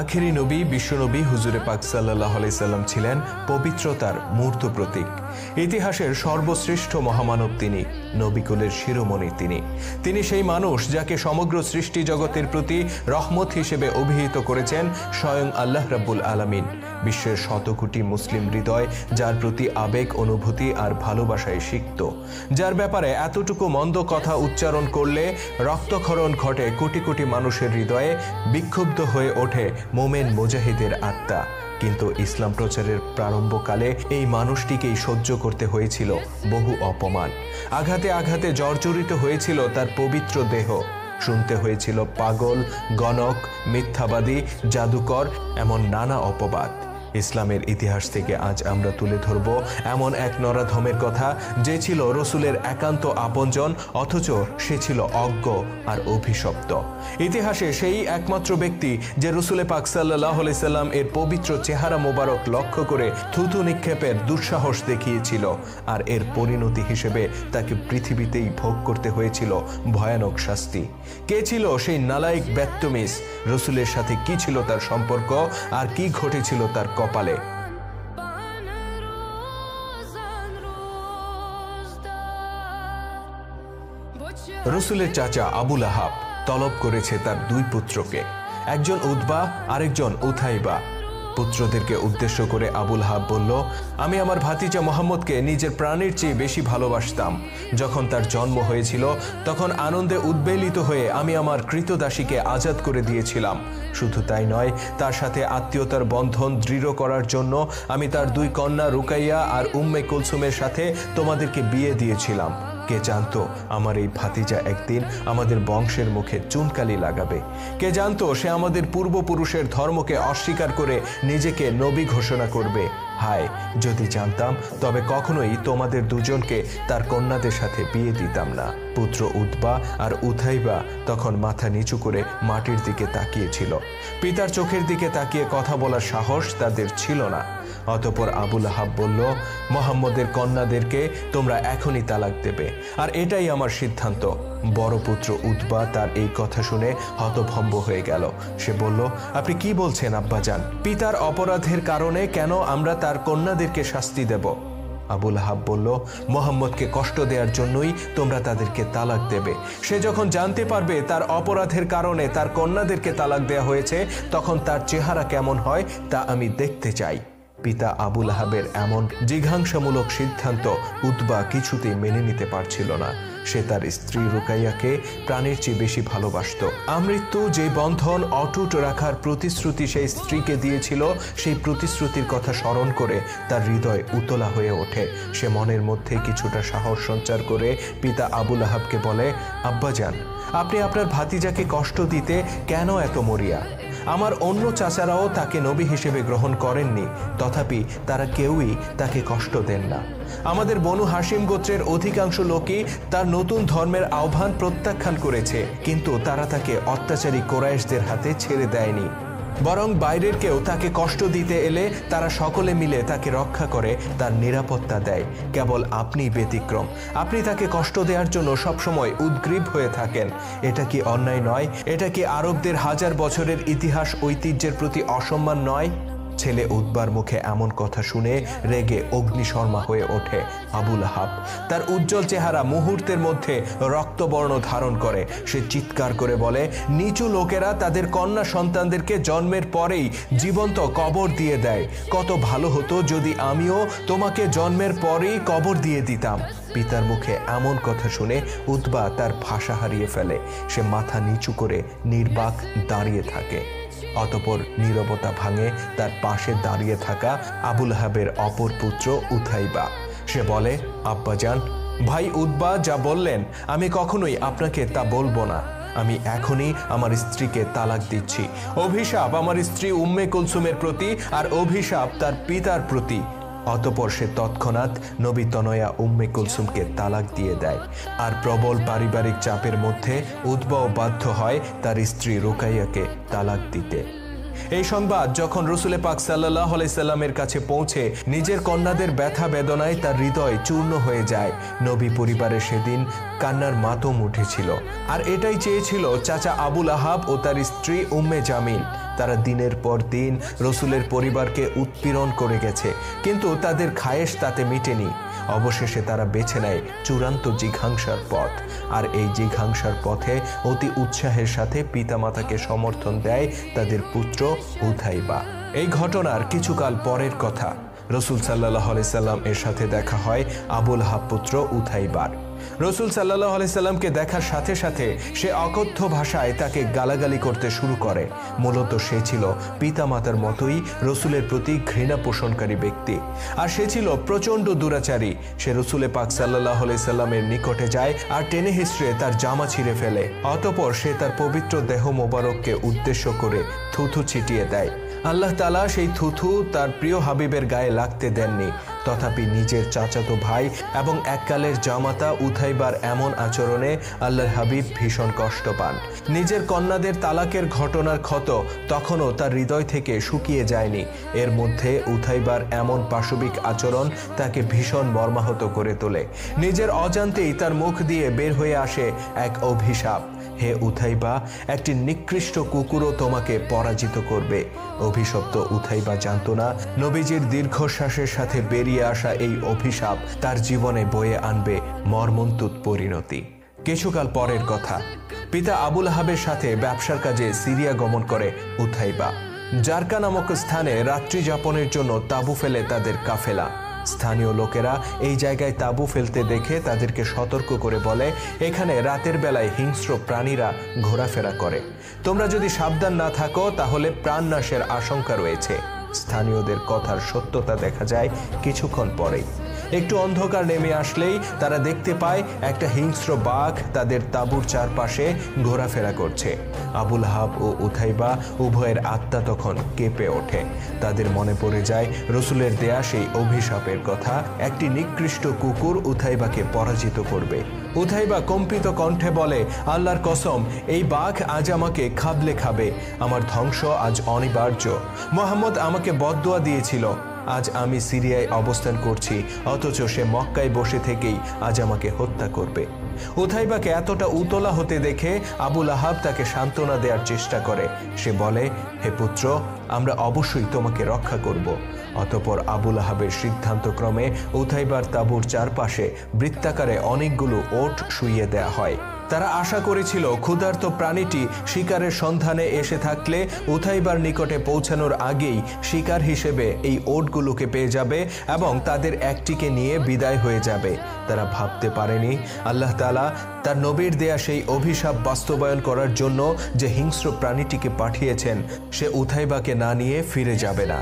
আখেরি নবী বিশ্বনবী হুজুরে পাক সাল্লাল্লাহু আলাইহি সাল্লাম ছিলেন পবিত্রতার মূর্ত প্রতীক। ইতিহাসের সর্বশ্রেষ্ঠ মহামানব তিনি, নবীকুলের শিরোমণি তিনি সেই মানুষ যাকে সমগ্র সৃষ্টি জগতের প্রতি রহমত হিসেবে অভিহিত করেছেন স্বয়ং আল্লাহ রাব্বুল আলামিন। বিশ্বের শত কোটি মুসলিম হৃদয় যার প্রতি আবেগ, অনুভূতি আর ভালোবাসায় সিক্ত, যার ব্যাপারে এতটুকু মন্দ কথা উচ্চারণ করলে রক্তক্ষরণ ঘটে কোটি কোটি মানুষের হৃদয়ে, বিক্ষুব্ধ হয়ে ওঠে মোমেন মুজাহিদের আত্মা। কিন্তু ইসলাম প্রচারের প্রারম্ভকালে এই মানুষটিকেই সহ্য করতে হয়েছিল বহু অপমান। আঘাতে আঘাতে জর্জরিত হয়েছিল তার পবিত্র দেহ। শুনতে হয়েছিল পাগল, গণক, মিথ্যাবাদী, জাদুকর, এমন নানা অপবাদ। ইসলামের ইতিহাস থেকে আজ আমরা তুলে ধরব এমন এক নরাধমের কথা, যে ছিল রসুলের একান্ত আপনজন, অথচ সে ছিল অজ্ঞ আর অভিশপ্ত। ইতিহাসে সেই একমাত্র ব্যক্তি যে রসুলে পাক সাল্লাল্লাহু আলাইহি সাল্লাম এর পবিত্র চেহারা মোবারক লক্ষ্য করে থুতু নিক্ষেপের দুঃসাহস দেখিয়েছিল, আর এর পরিণতি হিসেবে তাকে পৃথিবীতেই ভোগ করতে হয়েছিল ভয়ানক শাস্তি। কে ছিল সেই নালায়েক বেত্তমিজ? রসুলের সাথে কি ছিল তার সম্পর্ক, আর কি ঘটেছিল তার কপালে? রসুলের চাচা আবু লাহাব তলব করেছে তার দুই পুত্রকে, একজন উতবা, আরেকজন উথাইবা। পুত্রদেরকে উদ্দেশ্য করে আবু লাহাব বলল, আমি আমার ভাতিজা মোহাম্মদকে নিজের প্রাণের চেয়ে বেশি ভালোবাসতাম। যখন তার জন্ম হয়েছিল তখন আনন্দে উদ্বেলিত হয়ে আমি আমার কৃতদাসীকে আজাদ করে দিয়েছিলাম। শুধু তাই নয়, তার সাথে আত্মীয়তার বন্ধন দৃঢ় করার জন্য আমি তার দুই কন্যা রুকাইয়া আর উম্মে কুলসুমের সাথে তোমাদেরকে বিয়ে দিয়েছিলাম। কে জানতো আমার এই ভাতিজা একদিন আমাদের বংশের মুখে চুনকালি লাগাবে? কে জানতো সে আমাদের পূর্বপুরুষের ধর্মকে অস্বীকার করে নিজেকে নবী ঘোষণা করবে? হায়, যদি জানতাম তবে কখনোই তোমাদের দুজনকে তার কন্যাদের সাথে বিয়ে দিতাম না। পুত্র উতবা আর উথাইবা তখন মাথা নিচু করে মাটির দিকে তাকিয়েছিল। পিতার চোখের দিকে তাকিয়ে কথা বলার সাহস তাদের ছিল না। অতঃপর আবু লাহাব বলল, মুহাম্মদের কন্যাদেরকে তোমরা এখনই তালাক দেবে, আর এটাই আমার সিদ্ধান্ত। বড় পুত্র উতবা তার এই কথা শুনে হতভম্ব হয়ে গেল। সে বলল, আপনি কি বলছেন আব্বাজান? পিতার অপরাধের কারণে কেন আমরা তার কন্যাদেরকে শাস্তি দেব? আবু লাহাব বলল, মুহাম্মদকে কষ্ট দেওয়ার জন্যই তোমরা তাদেরকে তালাক দেবে। সে যখন জানতে পারবে তার অপরাধের কারণে তার কন্যাদেরকে তালাক দেওয়া হয়েছে, তখন তার চেহারা কেমন হয় তা আমি দেখতে চাই। পিতা আবু লাহাবের এমন জিঘাংসামূলক সিদ্ধান্ত উতবা কিছুতেই মেনে নিতে পারছিল না। সে তার স্ত্রী রুকাইয়াকে প্রাণের চেয়ে বেশি ভালোবাসত। আমৃত্যু যে বন্ধন অটুট রাখার প্রতিশ্রুতি সেই স্ত্রীকে দিয়েছিল, সেই প্রতিশ্রুতির কথা স্মরণ করে তার হৃদয় উতলা হয়ে ওঠে। সে মনের মধ্যে কিছুটা সাহস সঞ্চার করে পিতা আবু লাহাবকে বলে, আব্বাজান, আপনি আপনার ভাতিজাকে কষ্ট দিতে কেন এত মরিয়া? আমার অন্য চাচারাও তাকে নবী হিসেবে গ্রহণ করেননি, তথাপি তারা কেউই তাকে কষ্ট দেন না। আমাদের বনু হাশিম গোত্রের অধিকাংশ লোকই তার নতুন ধর্মের আহ্বান প্রত্যাখ্যান করেছে, কিন্তু তারা তাকে অত্যাচারী কোরাইশদের হাতে ছেড়ে দেয়নি। বরং বাইরের কেউ তাকে কষ্ট দিতে এলে তারা সকলে মিলে তাকে রক্ষা করে, তার নিরাপত্তা দেয়। কেবল আপনি ব্যতিক্রম। আপনি তাকে কষ্ট দেওয়ার জন্য সবসময় উদ্গ্রীব হয়ে থাকেন। এটা কি অন্যায় নয়? এটা কি আরবদের হাজার বছরের ইতিহাস ঐতিহ্যের প্রতি অসম্মান নয়? ছেলে উতবার মুখে এমন কথা শুনে রেগে অগ্নিশর্মা হয়ে ওঠে আবু লাহাব। তার উজ্জ্বল চেহারা মুহূর্তের মধ্যে রক্তবর্ণ ধারণ করে। সে চিৎকার করে বলে, নিচু লোকেরা তাদের কন্যা সন্তানদেরকে জন্মের পরেই জীবন্ত কবর দিয়ে দেয়। কত ভালো হতো যদি আমিও তোমাকে জন্মের পরেই কবর দিয়ে দিতাম। পিতার মুখে এমন কথা শুনে উতবা তার ভাষা হারিয়ে ফেলে। সে মাথা নিচু করে নির্বাক দাঁড়িয়ে থাকে। অতঃপর নীরবতা ভাঙে তার পাশে দাঁড়িয়ে থাকা আবু লাহাবের অপর পুত্র উথাইবা। সে বলে, আব্বাজান, ভাই উতবা যা বললেন আমি কখনোই আপনাকে তা বলবো না। আমি এখনই আমার স্ত্রীকে তালাক দিচ্ছি। অভিশাপ আমার স্ত্রী উম্মে কুলসুমের প্রতি, আর অভিশাপ তার পিতার প্রতি। অতঃপর সে তৎক্ষণাৎ নবী তনয়া উম্মে কুলসুমকে তালাক দিয়ে দেয়। আর প্রবল পারিবারিক চাপের মধ্যে উতবাও বাধ্য হয় তার স্ত্রী রুকাইয়াকে তালাক দিতে। এই সংবাদ যখন রসুলে পাক সাল্লাল্লাহু আলাইহি সাল্লামের কাছে পৌঁছে, নিজের কন্যাদের ব্যথা বেদনায় তার হৃদয় চূর্ণ হয়ে যায়। নবী পরিবারে সেদিন কান্নার মাতম উঠেছিল। আর এটাই চেয়েছিল চাচা আবু লাহাব ও তার স্ত্রী উম্মে জামিল। তারা দিনের পর দিন রসুলের পরিবারকে উৎপীড়ন করে গেছে, কিন্তু তাদের খায়েশ তাতে মিটেনি। অবশেষে তারা বেছে নেয় চূড়ান্ত জিঘাংসার পথ, আর এই জিঘাংসার পথে অতি উৎসাহের সাথে পিতামাতাকে সমর্থন দেয় তাদের পুত্র উথাইবা। এই ঘটনার কিছুকাল পরের কথা। রসুল সাল্লাল্লাহু আলাইহি সাল্লাম এর সাথে দেখা হয় আবুল আহাব পুত্র উথাইবার। রসুল সাল্লাল্লাহু আলাইহি সাল্লামকে দেখার সাথে সাথে সে অকথ্য ভাষায় তাকে গালাগালি করতে শুরু করে। মূলত সে ছিল পিতামাতার মতোই রসুলের প্রতি ঘৃণা পোষণকারী ব্যক্তি, আর সে ছিল প্রচণ্ড দুরাচারী। সে রসুলে পাক সাল্লাল্লাহু আলাইহি সাল্লামের নিকটে যায় আর টেনে হিঁচড়ে তার জামা ছিঁড়ে ফেলে। অতঃপর সে তার পবিত্র দেহ মোবারককে উদ্দেশ্য করে থুথু ছিটিয়ে দেয়। আল্লাহ তাআলা সেই থুথু তার প্রিয় হাবিবের গায়ে লাগতে দেননি। তথাপি নিজের চাচাতো ভাই এবং এককালের জামাতা উথাইবার এমন আচরণে আল্লাহর হাবিব ভীষণ কষ্ট পান। নিজের কন্যাদের তালাকের ঘটনার ক্ষত তখনও তার হৃদয় থেকে শুকিয়ে যায়নি। এর মধ্যে উথাইবার এমন পাশবিক আচরণ তাকে ভীষণ মর্মাহত করে তোলে। নিজের অজান্তেই তার মুখ দিয়ে বের হয়ে আসে এক অভিশাপ, হে উথাইবা, একটি নিকৃষ্ট কুকুরও তোমাকে পরাজিত করবে। অভিশপ্ত উথাইবা জানত না নবীজির দীর্ঘশ্বাসের সাথে বেরিয়ে আসা এই অভিশাপ তার জীবনে বয়ে আনবে মর্মন্তুদ পরিণতি। কিছুকাল পরের কথা। পিতা আবুল আহাবের সাথে ব্যবসার কাজে সিরিয়া গমন করে উথাইবা। জারকা নামক স্থানে রাত্রি যাপনের জন্য তাঁবু ফেলে তাদের কাফেলা। স্থানীয় লোকেরা এই জায়গায় তাঁবু ফেলতে দেখে তাদেরকে সতর্ক করে বলে, এখানে রাতের বেলায় হিংস্র প্রাণীরা ঘোরাফেরা করে, তোমরা যদি সাবধান না থাকো তাহলে প্রাণনাশের আশঙ্কা রয়েছে। স্থানীয়দের কথার সত্যতা দেখা যায় কিছুক্ষণ পরেই। একটু অন্ধকার নেমে আসলেই তারা দেখতে পায় একটা হিংস্র বাঘ তাদের তাঁবুর চারপাশে ঘোরাফেরা করছে। আবুল আহাব ও উথাইবা উভয়ের আত্মা তখন কেঁপে ওঠে। তাদের মনে পড়ে যায় রসুলের দেয়া সেই অভিশাপের কথা, একটি নিকৃষ্ট কুকুর উথাইবাকে পরাজিত করবে। উথাইবা কম্পিত কণ্ঠে বলে, আল্লাহর কসম, এই বাঘ আজ আমাকে খাবলে খাবে। আমার ধ্বংস আজ অনিবার্য। মুহাম্মদ আমাকে বদদুয়া দিয়েছিল, আজ আমি সিরিয়ায় অবস্থান করছি, অথচ সে মক্কায় বসে থেকেই আজ আমাকে হত্যা করবে। উথাইবাকে এতটা উতলা হতে দেখে আবুল আহাব তাকে সান্ত্বনা দেওয়ার চেষ্টা করে। সে বলে, হে পুত্র, আমরা অবশ্যই তোমাকে রক্ষা করব। অতঃপর আবুল আহাবের সিদ্ধান্তক্রমে উথাইবার তাঁবুর চারপাশে বৃত্তাকারে অনেকগুলো ওট শুইয়ে দেয়া হয়। তারা আশা করেছিল ক্ষুধার্ত প্রাণীটি শিকারের সন্ধানে এসে থাকলে উথাইবার নিকটে পৌঁছানোর আগেই শিকার হিসেবে এই ওটগুলোকে পেয়ে যাবে এবং তাদের একটিকে নিয়ে বিদায় হয়ে যাবে। তারা ভাবতে পারেনি আল্লাহ তাআলা তার নবীর দেয়া সেই অভিশাপ বাস্তবায়ন করার জন্য যে হিংস্র প্রাণীটিকে পাঠিয়েছেন সে উথাইবাকে না নিয়ে ফিরে যাবে না।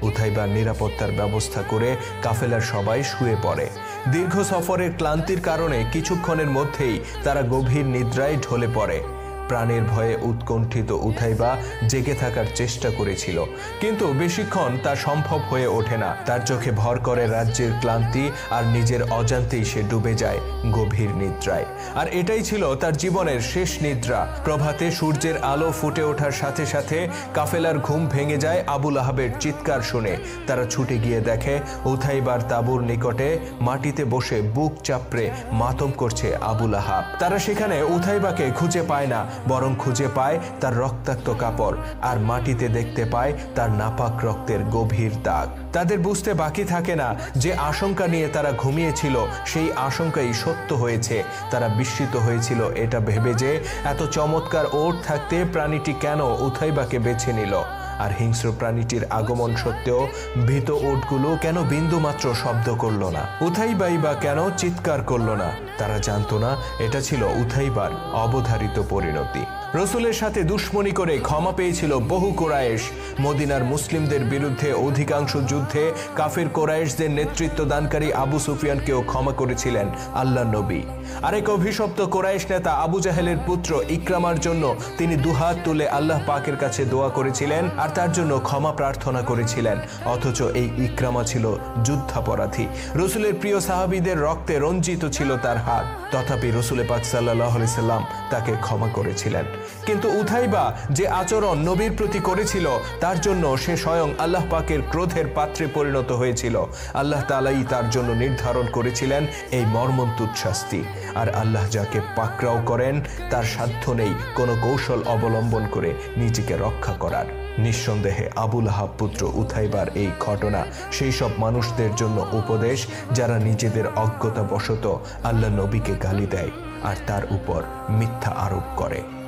উথাইবার নিরাপত্তার ব্যবস্থা করে কাফেলার সবাই শুয়ে পড়ে। দীর্ঘ সফরের ক্লান্তির কারণে কিছুক্ষণের মধ্যেই তারা গভীর নিদ্রায় ঢলে পড়ে। প্রাণের ভয়ে উৎকণ্ঠিত উথাইবা জেগে থাকার চেষ্টা করেছিল, কিন্তু বেশিক্ষণ তা সম্ভব হয়ে ওঠে না। তার চোখে ভর করে রাজ্যের ক্লান্তি, আর নিজের অজান্তেই সে ডুবে যায় গভীর নিদ্রায়। আর এটাই ছিল তার জীবনের শেষ নিদ্রা। প্রভাতে সূর্যের আলো ফুটে ওঠার সাথে সাথে কাফেলার ঘুম ভেঙে যায় আবুল আহাবের চিৎকার শুনে। তারা ছুটে গিয়ে দেখে উথাইবার তাঁবুর নিকটে মাটিতে বসে বুক চাপড়ে মাতম করছে আবুল আহাব। তারা সেখানে উথাইবাকে খুঁজে পায় না, বরং খুঁজে পায় তার রক্তাক্ত কাপড়, আর মাটিতে দেখতে পায় তার নাপাক রক্তের গভীর দাগ। তাদের বুঝতে বাকি থাকে না যে আশঙ্কা নিয়ে তারা ঘুমিয়েছিল সেই আশঙ্কাই সত্য হয়েছে। তারা বিস্মিত হয়েছিল এটা ভেবে যে এত চমৎকার ওট থাকতে প্রাণীটি কেন উথাইবাকে বেছে নিল, আর হিংস্র প্রাণীটির আগমন সত্ত্বেও ভীত ওটগুলো কেন বিন্দুমাত্র শব্দ করল না, উথাইবাই বা কেন চিৎকার করল না। তারা জানতো না এটা ছিল উথাইবার অবধারিত পরিণতি। রসুলের সাথে দুশ্মনী করে ক্ষমা পেয়েছিল বহু কোরাইশ। মদিনার মুসলিমদের বিরুদ্ধে অধিকাংশ যুদ্ধে কাফের কোরাইশদের নেতৃত্ব দানকারী আবু সুফিয়ানকেও ক্ষমা করেছিলেন আল্লাহ নবী। আরেক অভিশপ্ত কোরাইশ নেতা আবু জাহেলের পুত্র ইকরামার জন্য তিনি দুহাত তুলে আল্লাহ পাকের কাছে দোয়া করেছিলেন আর তার জন্য ক্ষমা প্রার্থনা করেছিলেন। অথচ এই ইকরামা ছিল যুদ্ধাপরাধী। রসুলের প্রিয় সাহাবীদের রক্তে রঞ্জিত ছিল তার হাত, তথাপি রসুল পাক সাল্লাল্লাহু আলাইহি সাল্লাম তাকে ক্ষমা করেছিলেন। কিন্তু উথাইবা যে আচরণ নবীর প্রতি করেছিল তার জন্য সে স্বয়ং আল্লাহ পাকের ক্রোধের পাত্রে পরিণত হয়েছিল। আল্লাহ তাআলাই তার জন্য নির্ধারণ করেছিলেন এই মর্মন্তুদ শাস্তি। আর আল্লাহ যাকে পাকড়াও করেন তার সাধ্য নেই কোনো কৌশল অবলম্বন করে নিজেকে রক্ষা করার। নিঃসন্দেহে আবুল আহাব পুত্র উথাইবার এই ঘটনা সেই সব মানুষদের জন্য উপদেশ যারা নিজেদের অজ্ঞতাবশত আল্লাহ নবীকে গালি দেয় আর তার উপর মিথ্যা আরোপ করে।